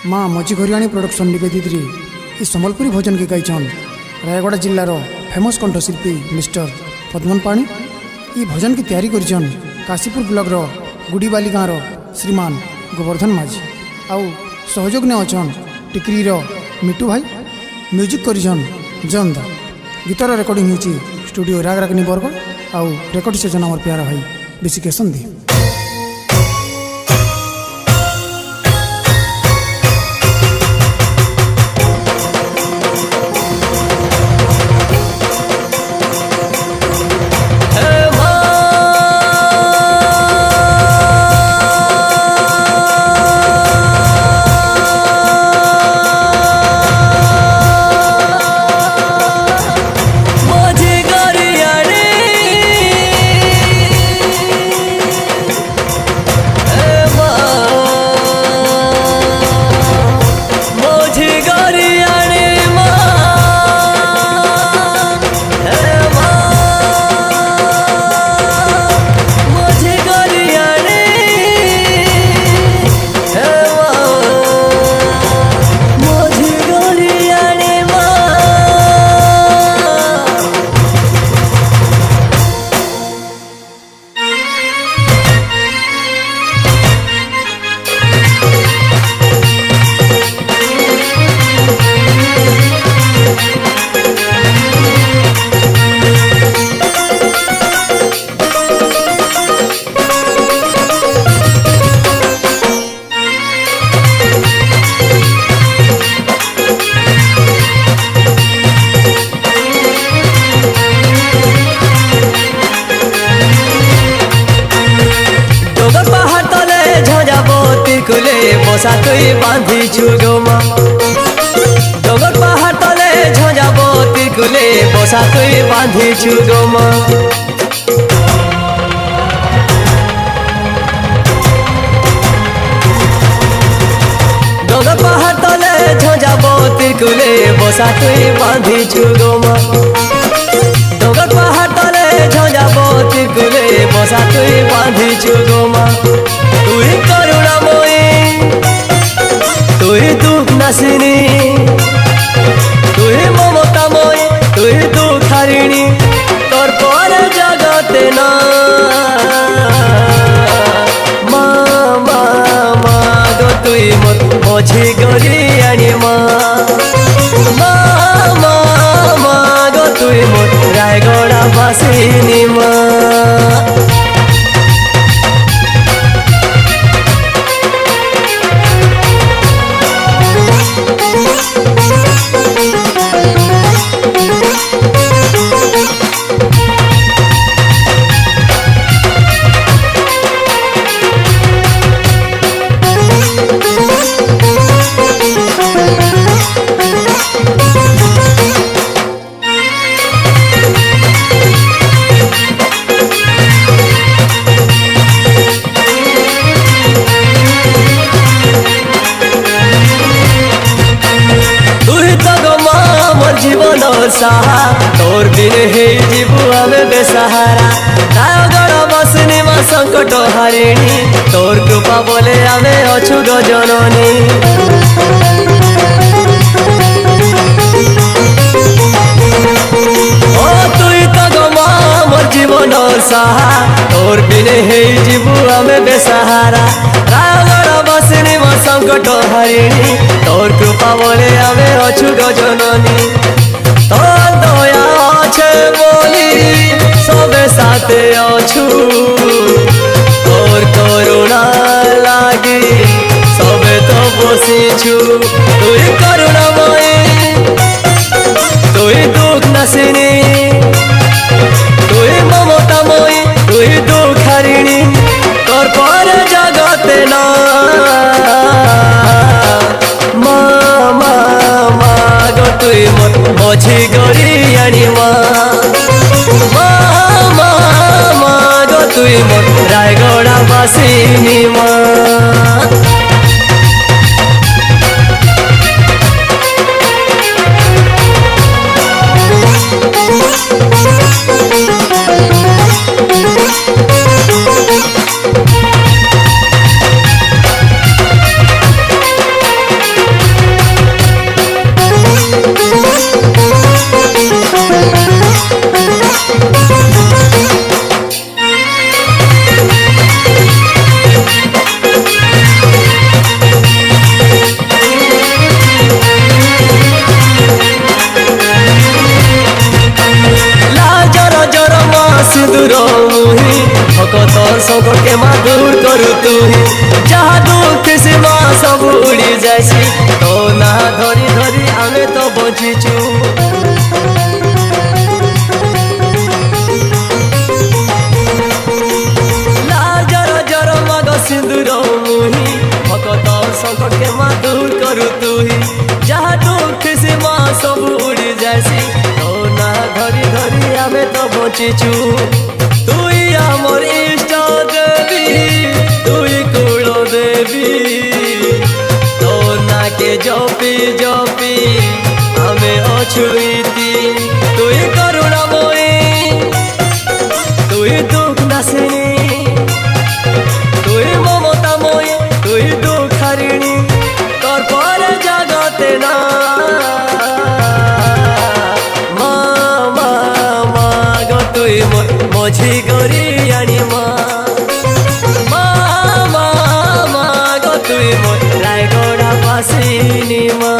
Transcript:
माँ मझी घरियाणी प्रोडक्शन निवेदित ये सम्बलपुरी भजन के गायन रायगढ़ जिलार फेमस कंठशिल्पी मिस्टर पद्मन पाणी। ये भजन की तैयारी कर काशीपुर ब्लॉक गुड़ीबाली गाँव श्रीमान गोवर्धन माझी। आउ सहयोग ने अचन टिकरी मिटू भाई। म्यूजिक करिछन जंदा। गीतर रेकर्डिंग होची स्टूडियो रागरागिनी बरगढ़। आउ रेकर्ड सेजन आमर प्यारा भाई विशिकेशन दी। बसा तुई बांधी छुगमा डगर पहाड़ तले झंझाबती कुले बसा तुई बांधी छुगमा डगर पहाड़ तले झंझाबती कुले बसा तुई बांधी छुगमा डगर पहाड़ तले झंझाबती कुले बसा तुई बांधी छुगमा तुई करुणामयी तुई दुख नासिनी तुई ममतामयी तुई दुखारिणी तोर पर जगते ना गो तुई मत मझी घरियाणी गो तुई मत रायगढ़ बासिनी जीवन साहा तोर बिन हे जीवु आमे बेसहारा रायगढ़ बसनी मा संकट हारिणी तोर कृपा बोले आमे अछु गजननी ओ तुई तो गमा मोर जीवन साहा तोर बिन हे जीवु आमे बेसहारा रायगढ़ बसनी मा संकट हारिणी तोर कृपा बोले आमे अछु गजननी तोर दया छे बोली सबे साथे अछु तोर करुणा लागी सबे तो बसिछु तुई करुणामयी तुई दुख नासिनी तुई ममतामयी तुई दुखारिणी तोर पर जगते ना तुई मत मझी घरियाणी गो तुई मत रायगढ़ बासिनी উড়ি যাইছি তো না ধরি ধরি আমি তো বঞ্চিছু লাজর জর মগ সিন্দুর মুহি ভকত সংকটকে মা দূর করু তুহি যাহা দুঃখ সে মা সবু উড়ি যাইছি তো না ধরি ধরি আমি তো বঞ্চিছু তুই আমার ইষ্ট দেবী তুই কুল দেবী তো নাকে জপি জপি আমি অছুইতি তুই করুণাময়ী তুই দুঃখ নাশিনী তুই মমতাময়ী তুই দুঃখারিণী তোর পরে জগতে না মা মা মা গো তুই মঝি করি আনি মা মা মা মা গো তুই রায়গড়া বাসিনী মা